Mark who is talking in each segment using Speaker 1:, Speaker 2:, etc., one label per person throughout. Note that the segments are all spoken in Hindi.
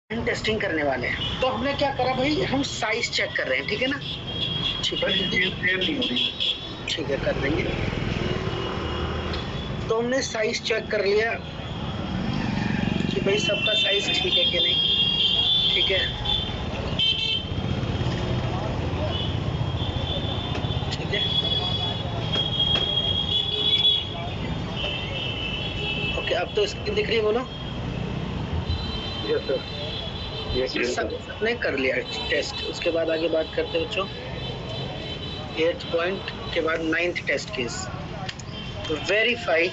Speaker 1: टेस्टिंग करने वाले हैं। तो हमने क्या करा भाई, हम साइज चेक कर रहे हैं, ठीक है ना। ठीक है, कर देंगे। तो हमने साइज चेक कर लिया कि भाई सबका साइज ठीक है कि नहीं। ठीक है, ठीक है, ओके। अब तो स्क्रीन दिख रही है, बोलो। सबने कर लिया टेस्ट। उसके बाद आगे बात करते हैं बच्चों। 8th पॉइंट के बाद 9th test case, verify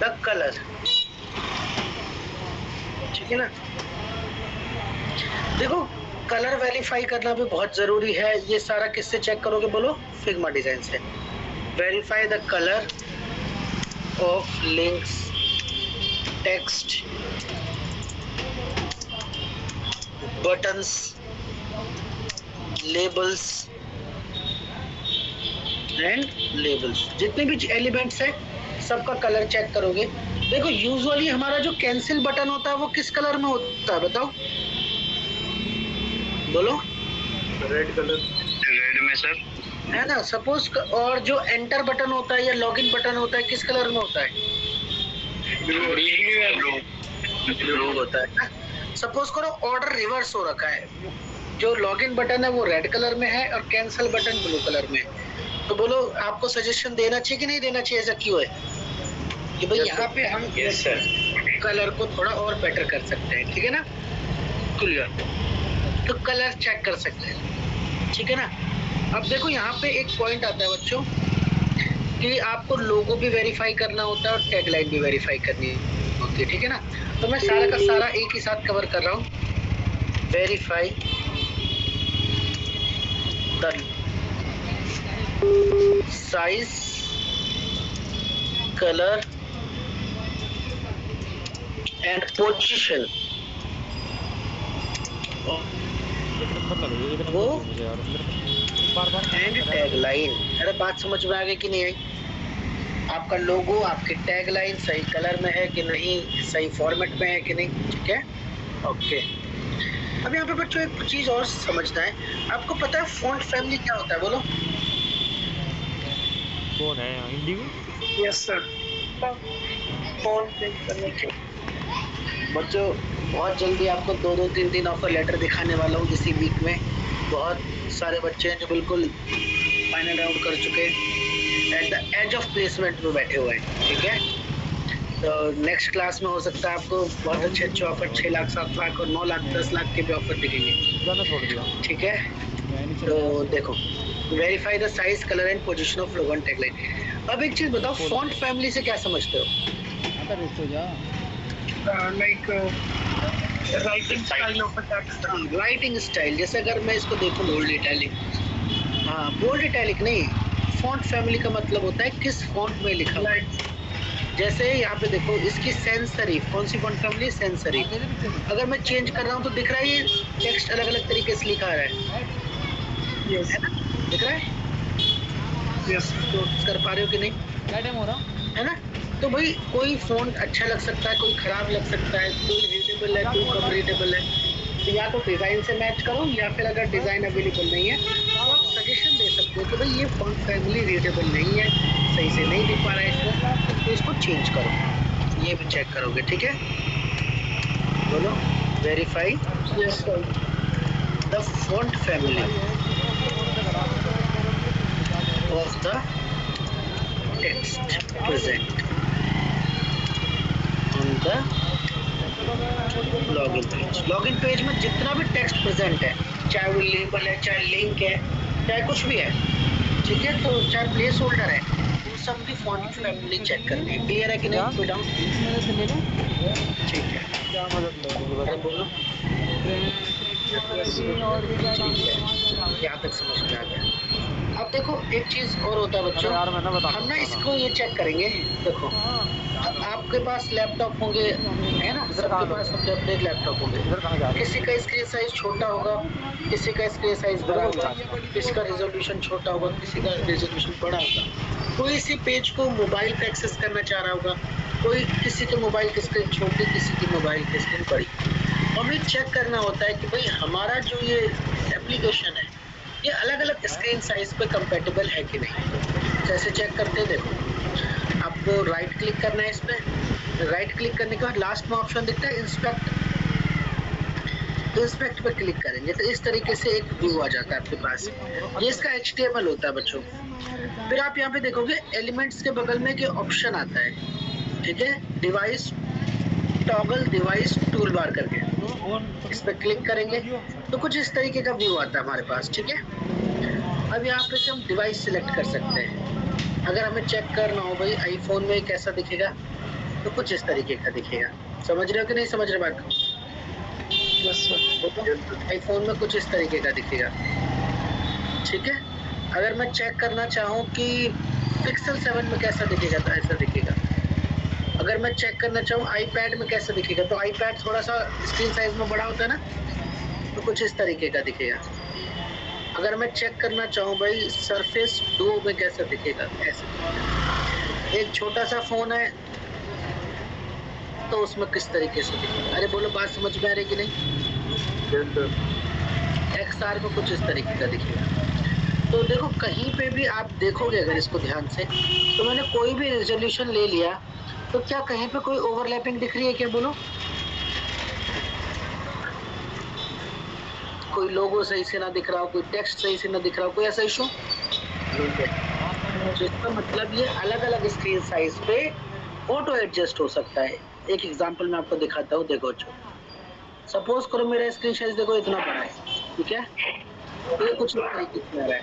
Speaker 1: the colour. ठीक है ना। देखो, कलर वेरीफाई करना भी बहुत जरूरी है। ये सारा किससे चेक करोगे, बोलो। फिग्मा डिजाइन से। Verify the colour of links, text, buttons, labels and labels. जितने भी एलिमेंट्स है सबका कलर चेक करोगे। देखो, यूजुअली हमारा जो कैंसिल बटन होता है वो किस कलर में होता है, बताओ, बोलो।
Speaker 2: रेड कलर, रेड में सर,
Speaker 1: है ना। सपोज, और जो एंटर बटन होता है या लॉगिन बटन होता है किस कलर में होता है, ब्लू होता है। सपोज करो ऑर्डर रिवर्स हो रखा है, जो लॉगिन बटन है वो रेड कलर में है और कैंसिल बटन ब्लू कलर में है। तो बोलो, आपको सजेशन देना चाहिए कि नहीं देना चाहिए, ऐसा क्यों है कि भाई यहाँ पे हम कलर को थोड़ा और बेटर कर सकते हैं। ठीक है ना, क्लियर। तो कलर चेक कर सकते हैं, ठीक है ना। अब देखो, यहाँ पे एक पॉइंट आता है बच्चों कि आपको लोगो भी वेरीफाई करना होता है और टैगलाइन भी वेरीफाई करनी होती है, ठीक है ना। तो मैं सारा का सारा एक ही साथ कवर कर रहा हूँ। Verify the size, colour and position वो एंड टैगलाइन। अरे बात समझ में आ गई कि नहीं आई? आपका लोगो, आपके टैगलाइन सही कलर में है कि नहीं, सही फॉर्मेट में है कि नहीं। ठीक है, ओके। अब यहाँ पे बच्चों एक चीज और समझना है। आपको पता है फॉन्ट फैमिली क्या होता है, बोलो।
Speaker 3: कौन है इंडिगो?
Speaker 1: Yes sir. फॉन्ट करने के बच्चों, बहुत जल्दी आपको 2-3 ऑफर लेटर दिखाने वाला हूँ इसी वीक में। बहुत सारे बच्चे हैं जो बिल्कुल फाइनल राउंड कर चुके हैं, at the age of placement में बैठे हुए हैं। ठीक है, तो नेक्स्ट क्लास में हो सकता है आपको बहुत अच्छे अच्छे ऑफर 6 लाख, 7 लाख और 9 लाख, 10 लाख के भी ऑफर दिखेंगे। ठीक है, तो देखो, verify the size, colour and position of logo and tagline. अब एक चीज बताओ, फॉन्ट फैमिली से क्या समझते हो? Like writing style of a text. Writing style, जैसे अगर मैं इसको देखूं, बोल्ड इटैलिक। हाँ, बोल्ड इटैलिक नहीं, फॉन्ट फैमिली का मतलब होता है किस फॉन्ट में लिखा हुआ है। जैसे यहाँ पे देखो, इसकी सेंस सेरिफ, कौन सी फॉन्ट फैमिली? Sans serif. अगर मैं चेंज कर रहा हूँ तो दिख रहा है ये टेक्स्ट अलग अलग तरीके से लिखा है। यस, है ना, दिख रहा है? यस, तो कर पा रहे हो कि नहीं?
Speaker 3: क्या टाइम हो रहा
Speaker 1: है ना। तो भाई, कोई फोन अच्छा लग सकता है, कोई खराब लग सकता है, कोई रीडेबल है, कोई कम रीडेबल है। तो या तो डिजाइन से मैच करो, या फिर अगर डिजाइन अवेलेबल नहीं है तो आप सजेशन दे सकते हो कि भाई ये फॉन्ट फैमिली रीडेबल नहीं है, सही से नहीं दिख पा रहा है इसको, तो इसको चेंज करो। ये भी चेक करोगे, ठीक है। बोलो, verify the font family of the text present on the login page. Login page में जितना भी टेक्स्ट प्रेजेंट है, चाहे वो लेबल है, चाहे लिंक है, चाहे कुछ भी है, ठीक है, तो चाहे प्लेस होल्डर है, उन सब की फॉन्ट फैमिली चेक करनी है। क्लियर है कि नहीं? कोई डाउट? ठीक है,
Speaker 3: क्या मदद
Speaker 1: बोलो। यहाँ तक समझ में आ गया। अब देखो, एक चीज और होता है बच्चों, हम ना इसको ये चेक करेंगे। देखो, आपके पास लैपटॉप होंगे, है ना, सबके पास अपने अपने लैपटॉप होंगे। किसी का स्क्रीन साइज छोटा होगा, किसी का स्क्रीन साइज बड़ा होगा, किसी का रेजोल्यूशन छोटा होगा, किसी का रेजोल्यूशन बड़ा होगा। कोई इसी पेज को मोबाइल पे एक्सेस करना चाह रहा होगा, कोई किसी के मोबाइल की स्क्रीन छोटी, किसी की मोबाइल की स्क्रीन बड़ी। हमें चेक करना होता है कि भाई हमारा जो ये एप्लीकेशन है ये अलग-अलग स्क्रीन साइज पे कंपैटिबल है कि नहीं। कैसे चेक करते हैं देखो, आपको राइट क्लिक करना है इस पे। राइट क्लिक करने के बाद लास्ट में ऑप्शन दिखता है इंस्पेक्ट। इंस्पेक्ट पे क्लिक करेंगे तो इस तरीके से एक व्यू आ जाता है आपके पास। ये इसका HTML होता है बच्चों। फिर आप यहाँ पे देखोगे एलिमेंट्स के बगल में एक ऑप्शन आता है, ठीक है, device toggle device tool bar करके, इस पे क्लिक करेंगे तो कुछ इस तरीके का व्यू आता है हमारे पास, ठीक है। अब यहाँ पे से हम डिवाइस सिलेक्ट कर सकते हैं। अगर हमें चेक करना हो भाई आईफोन में कैसा दिखेगा तो कुछ इस तरीके का दिखेगा। समझ रहे हो कि नहीं समझ रहे बात? आईफोन में कुछ इस तरीके का दिखेगा, ठीक है। अगर मैं चेक करना चाहूँ कि पिक्सल 7 में कैसा दिखेगा तो ऐसा दिखेगा। अगर मैं चेक करना चाहूँ आईपैड में कैसा दिखेगा तो आईपैड थोड़ा सा स्क्रीन साइज में बड़ा होता है ना, तो कुछ इस तरीके का दिखेगा। अगर मैं चेक करना चाहूँ भाई सरफेस 2 में कैसा दिखेगा, ऐसे। एक छोटा सा फोन है तो उसमें किस तरीके से दिखेगा। अरे बोलो बात समझ में आ रही कि नहीं? XR में कुछ इस तरीके का दिखेगा। तो देखो कहीं पे भी आप देखोगे अगर इसको ध्यान से, तो मैंने कोई भी रेजोल्यूशन ले लिया तो क्या कहीं पे कोई ओवरलैपिंग दिख रही है क्या बोलो? कोई लोगो सही से ना दिख रहा हो, कोई टेक्स्ट सही से ना दिख रहा हो, कोई ऐसा इशू? तो इसका मतलब ये अलग-अलग स्क्रीन साइज पे ऑटो एडजस्ट हो सकता है। एक एग्जांपल मैं आपको दिखाता हूँ, देखो अच्छा। सपोज करो मेरा स्क्रीन साइज देखो इतना बड़ा है, ठीक है, तो ये कुछ तरीके से आ रहा है।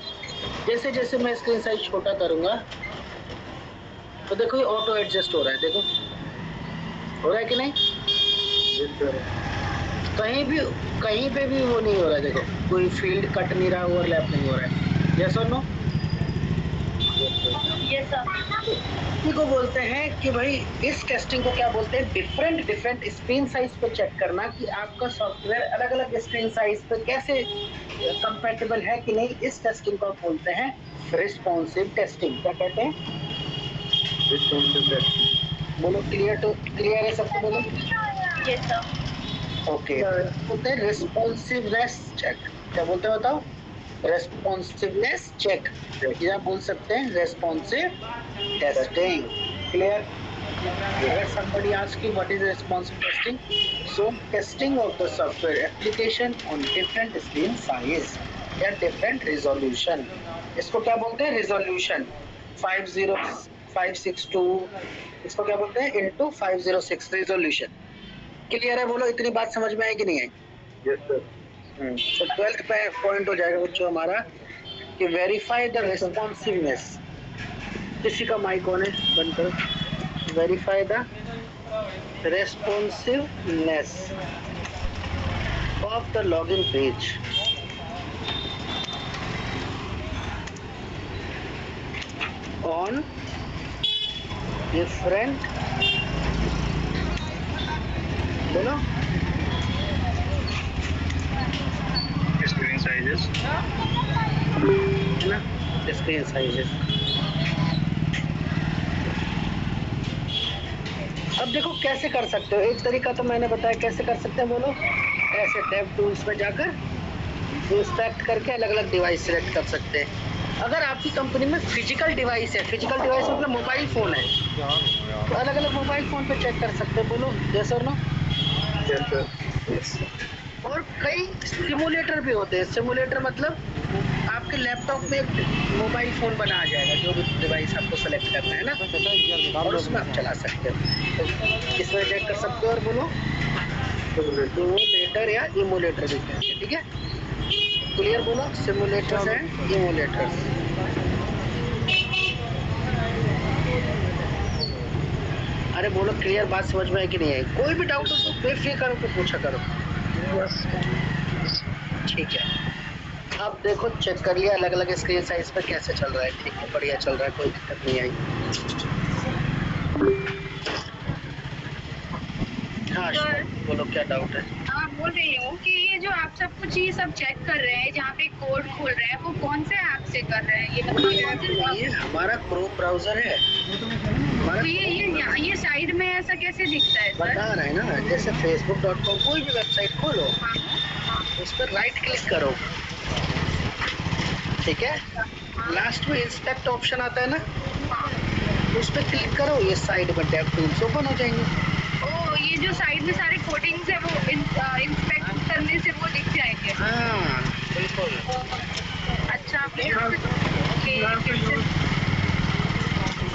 Speaker 1: जैसे जैसे मैं स्क्रीन साइज छोटा करूंगा तो देखो ये ऑटो एडजस्ट हो रहा है, देखो हो रहा है कि नहीं? कहीं पे भी वो नहीं हो रहा है, देखो कोई फील्ड कट नहीं रहा, ओवरलैप नहीं हो रहा है। यस और नो?
Speaker 4: Yes sir.
Speaker 1: इसी को बोलते हैं कि भाई इस टेस्टिंग को क्या बोलते हैं, डिफरेंट स्क्रीन साइज पे चेक करना कि आपका सॉफ्टवेयर अलग-अलग स्क्रीन साइज पे कैसे कंपैटिबल है कि नहीं। इस टेस्टिंग को बोलते हैं रिस्पॉन्सिव टेस्टिंग। क्या कहते हैं? बोलो क्लियर है सबको? बोलो
Speaker 4: यस सर।
Speaker 1: ओके। बोलते हैं रिस्पॉन्सिवनेस चेक। क्या बोलते हैं बताओ? रेस्पॉन्सिवनेस चेक, या बोल सकते हैं रेस्पॉन्सिव टेस्टिंग। क्लियर? अगर somebody asks you what is responsive testing, so testing of the software application on different screen size या different resolution, इसको क्या बोलते हैं? रेजोल्यूशन 50562, इसको क्या बोलते हैं? into 506 resolution. क्लियर है? बोलो इतनी बात समझ में आई कि नहीं आई?
Speaker 2: Yes sir.
Speaker 1: तो 12th पॉइंट हो जाएगा बच्चों हमारा कि वेरीफाई द रिस्पॉन्सिवनेस। किसी का माइक ऑन है, बंद करो। Verify the responsiveness of the login page on different, बोलो
Speaker 2: स्क्रीन साइजेस
Speaker 1: है ना, स्क्रीन साइजेस। अब देखो कैसे कर सकते हो। एक तरीका तो मैंने बताया कैसे कर सकते हैं, बोलो। ऐसे टैब टूल्स में जाकर इंस्पेक्ट करके अलग अलग डिवाइस सिलेक्ट कर सकते हैं। अगर आपकी कंपनी में फिजिकल डिवाइस है, फिजिकल डिवाइस मतलब मोबाइल फोन है, तो अलग अलग मोबाइल फोन पे चेक कर सकते हैं। बोलो यस और नो?
Speaker 2: Yes sir.
Speaker 1: और कई सिमुलेटर भी होते हैं। सिमुलेटर मतलब आपके लैपटॉप में एक मोबाइल फोन बना आ जाएगा, जो भी डिवाइस आपको सेलेक्ट करना है ना, और उसमें आप चला सकते हो। तो इसमें चेक कर सकते हो। और बोलो सिमुलेटर या इमुलेटर भी कहते हैं, ठीक है? क्लियर? बोलो सिमुलेटर्स एंड इमुलेटर्स। अरे बोलो क्लियर, बात समझ में आई कि नहीं आई? कोई भी डाउट हो तो बेफिक्र होकर पूछा करो। ठीक है, अब देखो चेक कर लिया अलग अलग स्क्रीन साइज पर कैसे चल रहा है। ठीक है, बढ़िया चल रहा है, कोई दिक्कत नहीं आई। हाँ
Speaker 4: सर
Speaker 1: बोलो क्या डाउट है?
Speaker 4: हाँ, बोल रही हूँ कि ये जो आप सब कुछ ये सब चेक कर रहे हैं, जहाँ पे कोड खोल रहे हैं, वो कौन से ऐप से कर रहे हैं? ये बताइए।
Speaker 1: ये हमारा क्रोम ब्राउजर है। हमारा
Speaker 4: तो ये साइड में ऐसा कैसे दिखता है सर?
Speaker 1: बता रहे हैं ना, जैसे facebook.com कोई भी वेबसाइट खोलो, उस पर राइट क्लिक करो, ठीक है, लास्ट में इंस्पेक्ट ऑप्शन आता है ना, उस पर क्लिक करो, ये साइड में डेव टूल्स ओपन हो जाएंगे।
Speaker 4: ओ, ये जो साइड में सारे कोडिंग्स है वो इंस्पेक्ट करने से वो दिख जाएंगे।
Speaker 1: हाँ बिल्कुल।
Speaker 4: अच्छा, ओके।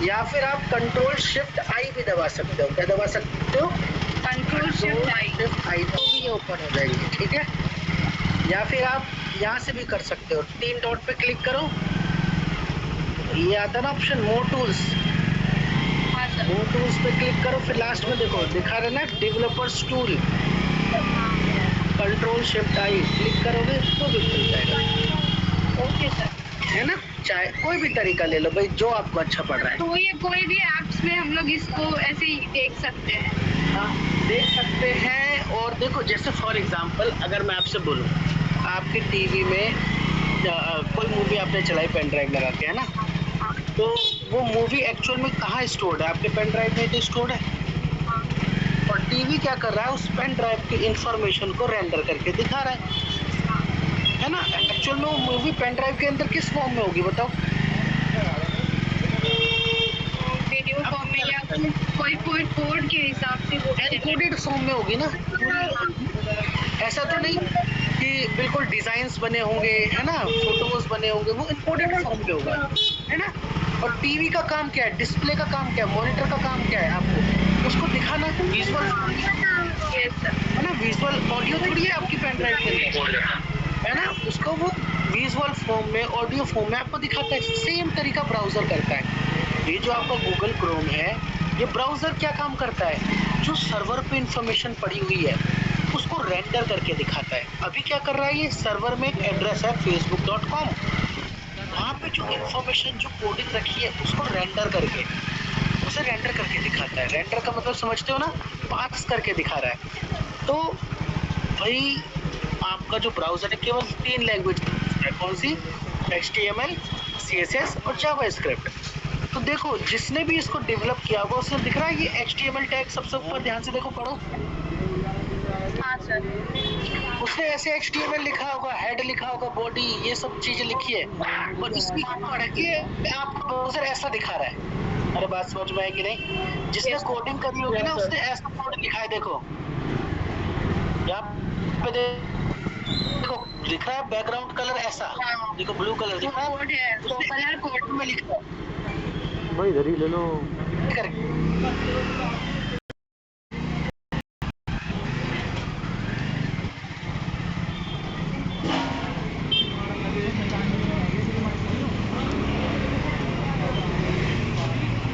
Speaker 1: या फिर आप कंट्रोल शिफ्ट आई भी दबा सकते हो। क्या दबा सकते हो?
Speaker 4: कंट्रोल शिफ्ट आई।
Speaker 1: तो भी ये ओपन हो जाएगी, ठीक है। या फिर आप यहाँ से भी कर सकते हो, 3 डॉट पे क्लिक करो, ये आता है ना ऑप्शन मोर टूल्स,
Speaker 4: हाँ सर।
Speaker 1: मोर टूल्स पे क्लिक करो, फिर लास्ट में देखो दिखा रहे ना developers tool, control shift I click करोगे तो भी खुल जाएगा।
Speaker 4: Okay sir.
Speaker 1: है ना, चाहे कोई भी तरीका ले लो भाई, जो आपको अच्छा पड़ रहा है।
Speaker 4: तो ये कोई भी ऐप्स में हम लोग इसको ऐसे ही देख सकते हैं?
Speaker 1: हाँ, देख सकते हैं। और देखो जैसे फॉर एग्जांपल अगर मैं आपसे बोलूँ, आपकी टीवी में कोई मूवी आपने चलाई पेन ड्राइव लगा के, है ना, तो वो मूवी एक्चुअल में कहाँ स्टोर्ड है? आपके पेन ड्राइव में तो स्टोर्ड है। और टीवी क्या कर रहा है? उस पेन ड्राइव की इंफॉर्मेशन को रेंडर करके दिखा रहा है ना। एक्चुअल में वो मूवी पेन ड्राइव के अंदर किस फॉर्म में होगी बताओ?
Speaker 4: वीडियो फॉर्म में या कोई कोड के हिसाब से वो
Speaker 1: एनकोडेड फॉर्म में होगी ना। ऐसा तो नहीं कि बिल्कुल डिजाइन्स बने होंगे, है ना, फोटोज बने होंगे, वो एनकोडेड फॉर्म में होगा, है ना। और टीवी का काम क्या है? डिस्प्ले का काम क्या है? मॉनिटर का काम क्या है? आपको उसको दिखाना, विजुअल, है ना। विजुअल ऑडियो थोड़ी है आपकी पेन ड्राइव के अंदर, है ना, उसको वो विजुअल फॉर्म में, ऑडियो फॉर्म में आपको दिखाता है। सेम तरीका ब्राउजर करता है। ये जो आपका गूगल क्रोम है, ये ब्राउजर क्या काम करता है? जो सर्वर पे इंफॉर्मेशन पड़ी हुई है उसको रेंडर करके दिखाता है। अभी क्या कर रहा है? ये सर्वर में एक एड्रेस है facebook.com, वहाँ पे जो इंफॉर्मेशन, जो कोडिंग रखी है उसको रेंडर करके, उसे रेंडर करके दिखाता है। रेंडर का मतलब समझते हो ना? पार्स करके दिखा रहा है। तो भाई आपका जो ब्राउजर है केवल 3 लैंग्वेज है। कौन सी? HTML, CSS और जावास्क्रिप्ट। तो देखो जिसने भी इसको डेवलप किया होगा उसे दिख रहा है ये HTML टैग सबसे ऊपर, ध्यान से देखो, पढ़ो।
Speaker 4: हाँ सर।
Speaker 1: उसने ऐसे HTML लिखा होगा, हेड लिखा होगा, बॉडी, ये सब चीजें लिखी है, और इसकी पढ़ के आपका ब्राउजर ऐसा दिखा रहा है। अरे बात समझ में आई कि नहीं? जिसने कोडिंग करी होगी ना उसने ऐसा कोड लिखा है। देखो यहाँ पे देखो लिख रहा है बैकग्राउंड कलर ऐसा, देखो ब्लू कलर दिख रहा है,
Speaker 4: कोड है, तो कलर कोड
Speaker 1: में लिखा है
Speaker 3: भाई इधर ही ले लो।
Speaker 1: करके।